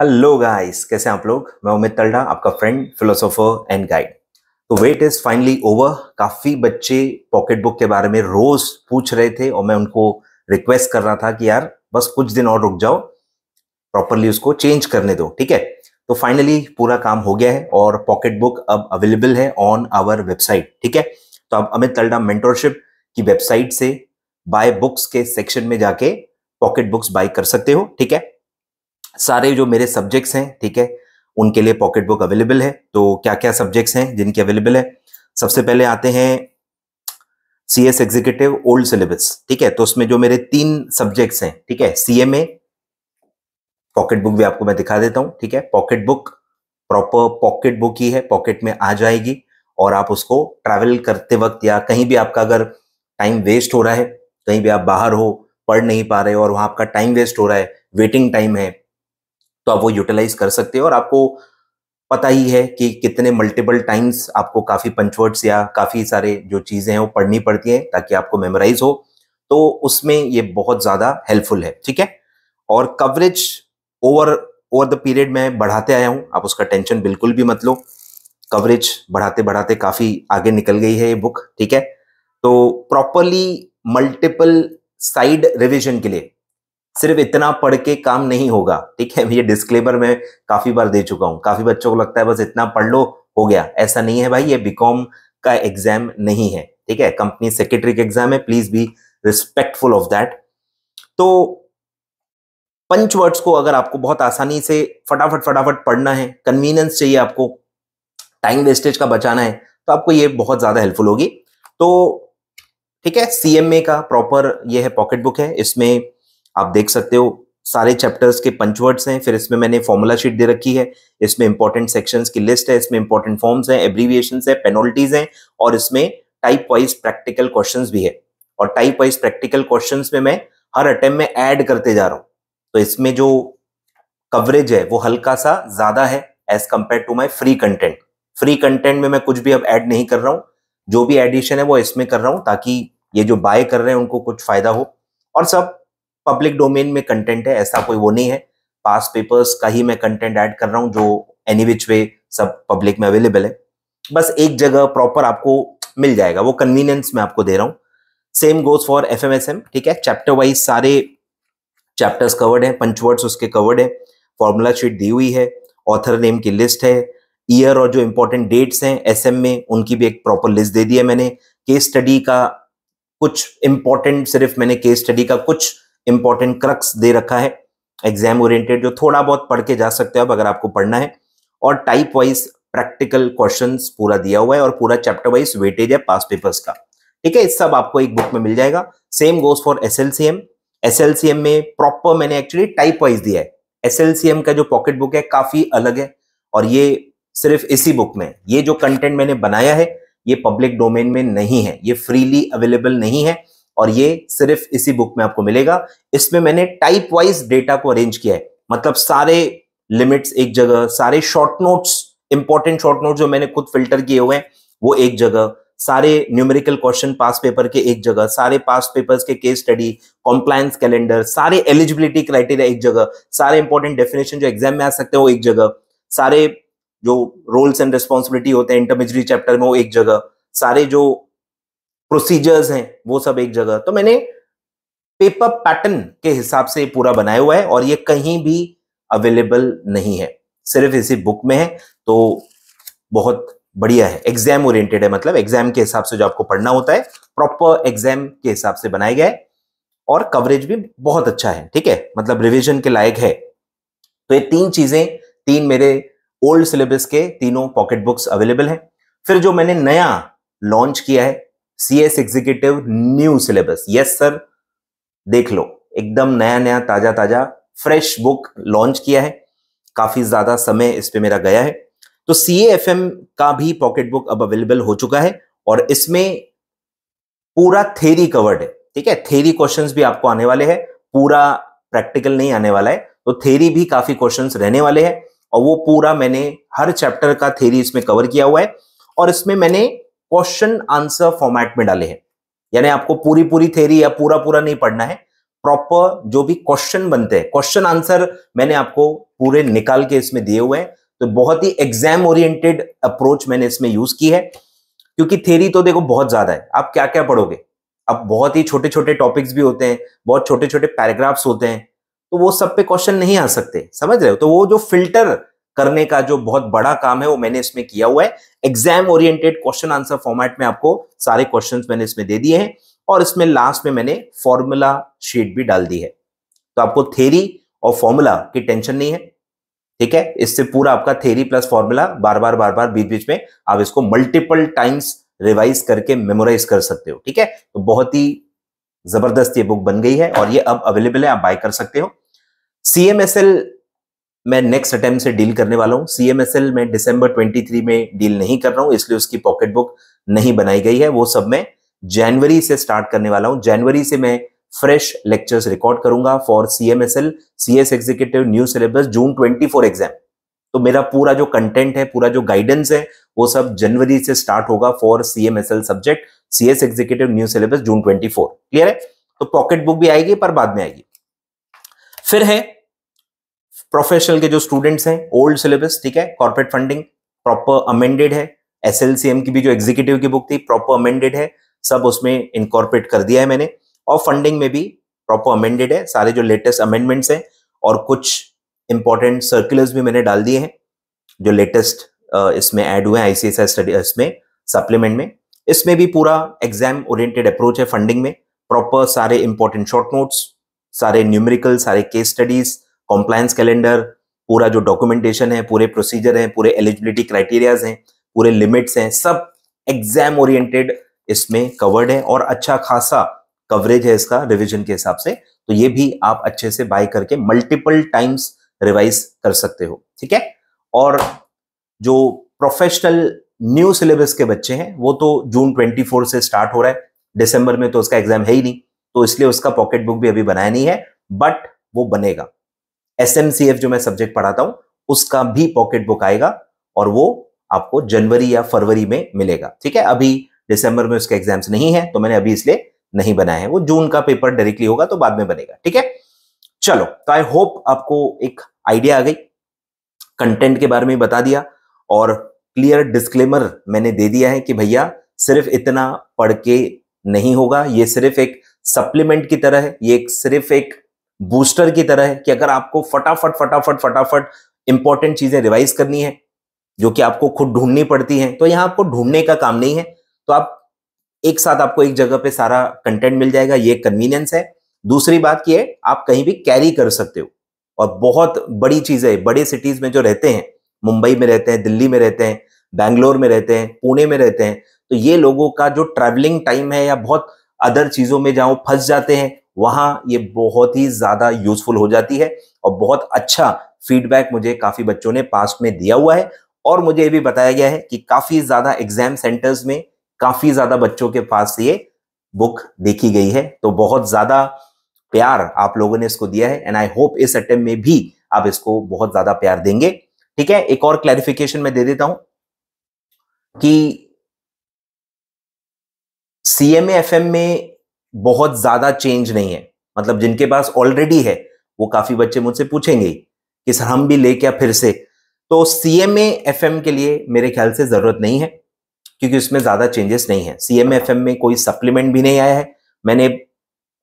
Hello guys, कैसे हैं आप लोग। मैं उमित तलडा, आपका फ्रेंड, फिलोसोफर एंड गाइड। तो वेट इज फाइनली ओवर। काफी बच्चे पॉकेट बुक के बारे में रोज पूछ रहे थे और मैं उनको रिक्वेस्ट कर रहा था कि यार बस कुछ दिन और रुक जाओ, प्रॉपरली उसको चेंज करने दो, ठीक है। तो फाइनली पूरा काम हो गया है और पॉकेट बुक अब अवेलेबल है ऑन आवर वेबसाइट, ठीक है। तो आप अमित तलडा मेंटरशिप की वेबसाइट से बाय बुक्स के सेक्शन में जाके पॉकेट बुक्स बाय कर सकते हो, ठीक है। सारे जो मेरे सब्जेक्ट्स हैं, ठीक है, उनके लिए पॉकेट बुक अवेलेबल है। तो क्या क्या सब्जेक्ट्स हैं जिनके अवेलेबल है, सबसे पहले आते हैं CS एग्जीक्यूटिव ओल्ड सिलेबस, ठीक है। तो उसमें जो मेरे 3 सब्जेक्ट्स हैं, ठीक है, CMA पॉकेट बुक भी आपको मैं दिखा देता हूं, ठीक है। Pocket book proper pocket book ही है, पॉकेट में आ जाएगी और आप उसको ट्रैवल करते वक्त या कहीं भी आपका अगर टाइम वेस्ट हो रहा है, कहीं भी आप बाहर हो, पढ़ नहीं पा रहे हो और वहां आपका टाइम वेस्ट हो रहा है, वेटिंग टाइम है, तो आप वो यूटिलाइज कर सकते हो। और आपको पता ही है कि कितने मल्टीपल टाइम्स आपको काफी पंचवर्ड्स या काफी सारे जो चीजें हैं वो पढ़नी पड़ती हैं ताकि आपको मेमोराइज हो। तो उसमें ये बहुत ज्यादा हेल्पफुल है, ठीक है। और coverage over over the period में बढ़ाते आया हूं, आप उसका टेंशन बिल्कुल भी मत लो। कवरेज बढ़ाते बढ़ाते काफी आगे निकल गई है ये बुक, ठीक है। तो प्रॉपरली मल्टीपल साइड रिवीजन के लिए सिर्फ इतना पढ़ के काम नहीं होगा, ठीक है। ये डिस्क्लेमर मैं काफी बार दे चुका हूं। काफी बच्चों को लगता है बस इतना पढ़ लो हो गया, ऐसा नहीं है भाई। ये बीकॉम का एग्जाम नहीं है, ठीक है, कंपनी सेक्रेटरी का एग्जाम है। Please be respectful of that. तो पंच वर्ड्स को अगर आपको बहुत आसानी से फटाफट फटाफट पढ़ना है, कन्वीनियंस चाहिए आपको, टाइम वेस्टेज का बचाना है, तो आपको ये बहुत ज्यादा हेल्पफुल होगी। तो ठीक है, CMA का प्रॉपर ये है पॉकेट बुक है। इसमें आप देख सकते हो सारे चैप्टर्स के पंचवर्ड्स हैं, फिर इसमें मैंने फॉर्मूला शीट दे रखी है, इसमें इंपॉर्टेंट सेक्शंस की लिस्ट है, इसमें इंपॉर्टेंट फॉर्म्स हैं, एब्रीविएशंस है, पेनल्टीज हैं, और इसमें टाइप वाइज प्रैक्टिकल क्वेश्चंस भी है। और टाइप वाइज प्रैक्टिकल क्वेश्चंस में मैं हर अटेम्प्ट में ऐड करते जा रहा हूं। तो इसमें जो कवरेज है वो हल्का सा ज्यादा है as compare to my free content. Free content में मैं कुछ भी अब ऐड नहीं कर रहा हूं, जो भी एडिशन है वो इसमें कर रहा हूं ताकि ये जो बाय कर रहे हैं उनको कुछ फायदा हो। और सब पब्लिक डोमेन में कंटेंट है, ऐसा कोई वो नहीं है। पास पेपर्स का ही मैं कंटेंट ऐड कर रहा हूं जो एनी विच वे सब पब्लिक में अवेलेबल है। बस एक जगह प्रॉपर आपको मिल जाएगा, वो कन्वीनियंस मैं आपको दे रहा हूं। सेम गोज फॉर FMSM, ठीक है। चैप्टर वाइज सारे चैप्टर्स कवर्ड है, पंचवर्ड्स उसके कवर्ड है, फॉर्मूला शीट दी हुई है, ऑथर नेम की लिस्ट है, ईयर और जो इंपॉर्टेंट डेट्स हैं SM में उनकी भी एक प्रॉपर लिस्ट दे दी है मैंने। केस स्टडी का कुछ इंपॉर्टेंट, सिर्फ मैंने केस स्टडी का कुछ इंपॉर्टेंट क्रक्स दे रखा है, एग्जाम ओरिएंटेड, जो थोड़ा बहुत पढ़ के जा सकते हो अगर आपको पढ़ना है। और टाइप वाइज प्रैक्टिकल क्वेश्चंस पूरा दिया हुआ है और पूरा चैप्टर वाइज वेटेज है पास पेपर्स का, ठीक है। इस सब आपको एक बुक में मिल जाएगा। Same goes for SLCM। SLCM में प्रॉपर मैंने एक्चुअली टाइप वाइज दिया है। SLCM का जो पॉकेट बुक है काफी अलग है और ये सिर्फ इसी बुक में, ये जो कंटेंट मैंने बनाया है ये पब्लिक डोमेन में नहीं है, ये फ्रीली अवेलेबल नहीं है और ये सिर्फ इसी बुक में आपको मिलेगा। इसमें मैंने टाइप वाइज डेटा को अरेंज किया है, मतलब सारे लिमिट्स एक जगह, सारे short notes, important short notes जो मैंने खुद फिल्टर किए हुए हैं वो एक जगह, सारे न्यूमेरिकल क्वेश्चन पास पेपर के एक जगह, सारे पास पेपर्स के केस स्टडी, कॉम्प्लायंस कैलेंडर, सारे एलिजिबिलिटी क्राइटेरिया एक जगह, सारे इंपॉर्टेंट डेफिनेशन जो एग्जाम में आ सकते हैं वो एक जगह, सारे जो रोल्स एंड रिस्पॉन्सिबिलिटी होते हैं इंटरमीडिएट चैप्टर में वो एक जगह, सारे जो प्रोसीजर्स हैं वो सब एक जगह। तो मैंने पेपर पैटर्न के हिसाब से पूरा बनाया हुआ है और ये कहीं भी अवेलेबल नहीं है, सिर्फ इसी बुक में है। तो बहुत बढ़िया है, एग्जाम ओरिएंटेड है, मतलब एग्जाम के हिसाब से जो आपको पढ़ना होता है प्रॉपर एग्जाम के हिसाब से बनाया गया है और कवरेज भी बहुत अच्छा है, ठीक है, मतलब रिवीजन के लायक है। तो ये 3 चीजें, 3 मेरे ओल्ड सिलेबस के तीनों पॉकेट बुक्स अवेलेबल हैं। फिर जो मैंने नया लॉन्च किया है CS executive new syllabus, yes sir, देख लो, एकदम नया नया ताजा ताजा फ्रेश बुक लॉन्च किया है। काफी ज्यादा समय इस पे मेरा गया है। तो CAFM का भी पॉकेट बुक अब अवेलेबल हो चुका है और इसमें पूरा थ्योरी कवर्ड है, ठीक है। थ्योरी क्वेश्चंस भी आपको आने वाले हैं, पूरा प्रैक्टिकल नहीं आने वाला है। तो थ्योरी भी काफी क्वेश्चंस रहने वाले हैं और वो पूरा मैंने हर चैप्टर का थ्योरी इसमें कवर किया हुआ है और इसमें मैंने क्वेश्चन आंसर फॉर्मेट में डाले हैं। यानी आपको पूरी पूरी थ्योरी या पूरा पूरा नहीं पढ़ना है, प्रॉपर जो भी क्वेश्चन बनते हैं, क्वेश्चन आंसर मैंने आपको पूरे निकाल के इसमें दिए हुए हैं। तो बहुत ही एग्जाम ओरिएंटेड अप्रोच मैंने इसमें यूज की है, क्योंकि थ्योरी तो देखो बहुत ज्यादा है, आप क्या क्या पढ़ोगे। अब बहुत ही छोटे छोटे टॉपिक्स भी होते हैं, बहुत छोटे छोटे पैराग्राफ्स होते हैं, तो वो सब पे क्वेश्चन नहीं आ सकते, समझ रहे हो। तो वो जो फिल्टर करने का जो बहुत बड़ा काम है वो मैंने इसमें किया हुआ है। Exam oriented question answer format में आपको सारे क्वेश्चंस मैंने इसमें दे दिए हैं, और इसमें लास्ट में मैंने फॉर्मूला शीट भी डाल दी है। तो आपको थ्योरी और फॉर्मूला की टेंशन नहीं है, ठीक है। इससे पूरा आपका थ्योरी प्लस फॉर्मूला बार बार बीच बीच में आप इसको मल्टीपल टाइम्स रिवाइज करके मेमोराइज कर सकते हो, ठीक है। तो बहुत ही जबरदस्त ये बुक बन गई है, और ये अब अवेलेबल है, आप बाय कर सकते हो। CMSL मैं नेक्स्ट अटेम्प्ट से डील करने वाला हूं। CMSL में दिसंबर 23 में डील नहीं कर रहा हूं, इसलिए उसकी पॉकेट बुक नहीं बनाई गई है। वो सब मैं जनवरी से स्टार्ट करने वाला हूं। जनवरी से मैं फ्रेश लेक्चर्स रिकॉर्ड करूंगा for CMSL CS executive new syllabus June 24 exam. तो मेरा पूरा जो कंटेंट है, पूरा जो गाइडेंस है, वो सब जनवरी से स्टार्ट होगा for CMSL subject CS executive new syllabus June 24। Clear है। तो पॉकेट बुक भी आएगी, पर बाद में आएगी। फिर है प्रोफेशनल के जो स्टूडेंट्स हैं, ओल्ड सिलेबस, ठीक है। कॉर्पोरेट फंडिंग प्रॉपर अमेंडेड है। SLCM की भी जो एग्जीक्यूटिव की बुक थी प्रॉपर अमेंडेड है, सब उसमें इनकॉर्पोरेट कर दिया है मैंने। और फंडिंग में भी प्रॉपर अमेंडेड है, सारे जो लेटेस्ट अमेंडमेंट्स हैं, और कुछ इंपॉर्टेंट सर्कुलर्स भी मैंने डाल दिए हैं जो लेटेस्ट इसमें ऐड हुए हैं ICSI स्टडी इसमें सप्लीमेंट में। इसमें भी पूरा एग्जाम ओरिएंटेड अप्रोच है फंडिंग में। प्रॉपर सारे इंपॉर्टेंट शॉर्ट नोट्स, सारे न्यूमेरिकल, सारे केस स्टडीज, कॉम्प्लायंस कैलेंडर, पूरा जो डॉक्यूमेंटेशन है, पूरे प्रोसीजर है, पूरे एलिजिबिलिटी क्राइटेरियाज हैं, पूरे लिमिट्स हैं, सब एग्जाम ओरिएंटेड इसमें कवर्ड है, और अच्छा खासा कवरेज है इसका रिवीजन के हिसाब से। तो ये भी आप अच्छे से बाय करके मल्टीपल टाइम्स रिवाइज कर सकते हो, ठीक है। और जो प्रोफेशनल न्यू सिलेबस के बच्चे हैं वो तो जून 24 से स्टार्ट हो रहा है, दिसंबर में तो उसका एग्जाम है ही नहीं, तो इसलिए उसका पॉकेट बुक भी अभी बनाया नहीं है, बट वो बनेगा। SMCF जो मैं सब्जेक्ट पढ़ाता हूं उसका भी पॉकेट बुक आएगा, और वो आपको जनवरी या फरवरी में मिलेगा, ठीक है। अभी दिसंबर में उसके एग्जाम्स नहीं है, तो मैंने अभी इसलिए नहीं बनाया है। वो जून का पेपर डायरेक्टली होगा, तो बाद में बनेगा, ठीक है। चलो, तो आई होप आपको एक आइडिया आ गई, कंटेंट के बारे में बता दिया, और क्लियर डिस्क्लेमर मैंने दे दिया है कि भैया सिर्फ इतना पढ़ के नहीं होगा, ये सिर्फ एक सप्लीमेंट की तरह है, ये सिर्फ एक बूस्टर की तरह है कि अगर आपको फटाफट इंपॉर्टेंट चीजें रिवाइज करनी है जो कि आपको खुद ढूंढनी पड़ती हैं, तो यहां आपको ढूंढने का काम नहीं है। तो आप एक साथ आपको एक जगह पे सारा कंटेंट मिल जाएगा, ये कन्वीनियंस है। दूसरी बात ये है, आप कहीं भी कैरी कर सकते हो, और बहुत बड़ी चीज है, बड़े सिटीज में जो रहते हैं, मुंबई में रहते हैं, दिल्ली में रहते हैं, बैंगलोर में रहते हैं, पुणे में रहते हैं, तो ये लोगों का जो ट्रैवलिंग टाइम है या बहुत अदर चीजों में जहां फंस जाते हैं, वहां ये बहुत ही ज्यादा यूजफुल हो जाती है। और बहुत अच्छा फीडबैक मुझे काफी बच्चों ने पास्ट में दिया हुआ है, और मुझे ये भी बताया गया है कि काफी ज्यादा एग्जाम सेंटर्स में काफी ज्यादा बच्चों के पास ये बुक देखी गई है। तो बहुत ज्यादा प्यार आप लोगों ने इसको दिया है, एंड आई होप इस अटेम्प्ट में भी आप इसको बहुत ज्यादा प्यार देंगे, ठीक है। एक और क्लैरिफिकेशन मैं दे देता हूं कि CMA FM में बहुत ज्यादा चेंज नहीं है, मतलब जिनके पास ऑलरेडी है वो काफी बच्चे मुझसे पूछेंगे कि सर हम भी ले क्या फिर से, तो CMA FM के लिए मेरे ख्याल से जरूरत नहीं है, क्योंकि उसमें ज्यादा चेंजेस नहीं है। CMA FM में कोई सप्लीमेंट भी नहीं आया है, मैंने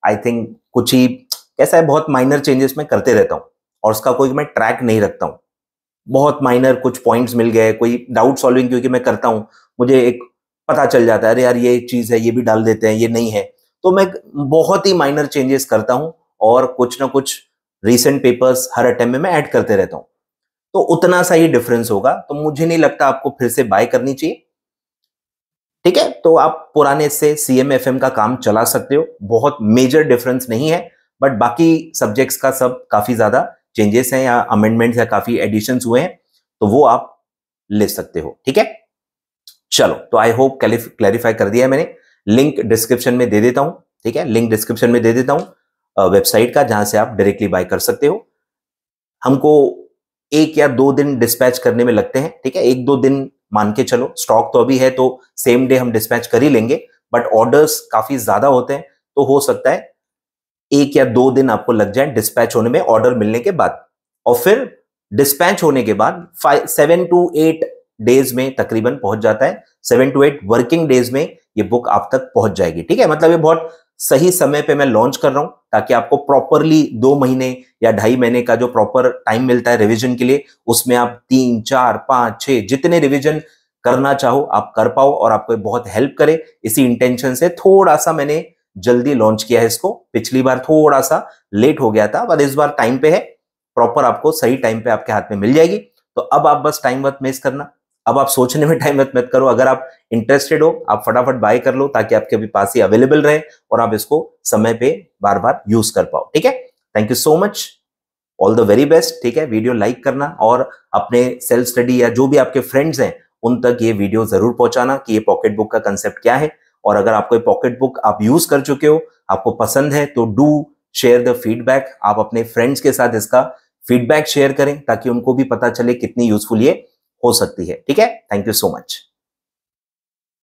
आई थिंक कुछ ही कैसा है, बहुत माइनर चेंजेस मैं करते रहता हूं, और उसका कोई मैं ट्रैक नहीं रखता हूं। बहुत माइनर कुछ पॉइंट्स मिल गए, कोई डाउट सॉल्विंग क्योंकि मैं करता हूं, मुझे एक पता चल जाता है, अरे यार ये चीज है, ये भी डाल देते हैं, ये नहीं है, तो मैं बहुत ही माइनर चेंजेस करता हूं, और कुछ ना कुछ रीसेंट पेपर्स हर अटेम्प्ट में मैं ऐड करते रहता हूं। तो उतना सा ही डिफरेंस होगा, तो मुझे नहीं लगता आपको फिर से बाय करनी चाहिए, ठीक है। तो आप पुराने से CMA FM का काम चला सकते हो, बहुत मेजर डिफरेंस नहीं है, बट बाकी सब्जेक्ट्स का सब काफी ज्यादा चेंजेस हैं या अमेंडमेंट्स या काफी एडिशंस हुए हैं, तो वो आप ले सकते हो, ठीक है। चलो, तो आई होप क्लैरिफाई कर दिया है मैंने। लिंक डिस्क्रिप्शन में दे देता हूं, ठीक है, लिंक डिस्क्रिप्शन में दे देता हूं वेबसाइट का, जहां से आप डायरेक्टली बाय कर सकते हो। हमको 1 या 2 दिन डिस्पैच करने में लगते हैं, ठीक है, 1-2 दिन मान के चलो, स्टॉक तो अभी है तो सेम डे हम डिस्पैच कर ही लेंगे, बट ऑर्डर्स काफी ज्यादा होते हैं, तो हो सकता है 1 या 2 दिन आपको लग जाए डिस्पैच होने में, ऑर्डर मिलने के बाद। और फिर डिस्पैच होने के बाद 7 to 8 डेज में तकरीबन पहुंच जाता है। 7 to 8 वर्किंग डेज में ये बुक आप तक पहुंच जाएगी। ठीक है, मतलब ये बहुत सही समय पे मैं लॉन्च कर रहा हूं ताकि आपको प्रॉपरली 2 महीने या 2.5 महीने का जो प्रॉपर टाइम मिलता है रिवीजन के लिए, उसमें आप 3, 4, 5, 6 जितने रिवीजन करना चाहो आप कर पाओ और आपको बहुत हेल्प करे। इसी इंटेंशन से थोड़ा सा मैंने जल्दी लॉन्च किया है इसको। पिछली बार थोड़ा सा लेट हो गया था, पर इस बार टाइम पे है, प्रॉपर आपको सही टाइम पे आपके हाथ में मिल जाएगी। तो अब आप बस टाइम मत वेस्ट करना, अब आप सोचने में टाइम मत करो। अगर आप इंटरेस्टेड हो आप फटाफट बाय कर लो ताकि आपके भी पास ही अवेलेबल रहे और आप इसको समय पे बार बार यूज कर पाओ। ठीक है, thank you so much, all the very best. ठीक है, वीडियो लाइक करना और अपने सेल्फ स्टडी या जो भी आपके फ्रेंड्स हैं उन तक ये वीडियो जरूर पहुंचाना कि ये पॉकेट बुक का कंसेप्ट क्या है। और अगर आपको ये पॉकेट बुक आप यूज कर चुके हो, आपको पसंद है, तो डू शेयर द फीडबैक। आप अपने फ्रेंड्स के साथ इसका फीडबैक शेयर करें ताकि उनको भी पता चले कितनी यूजफुल ये हो सकती है। ठीक है, थैंक यू सो मच।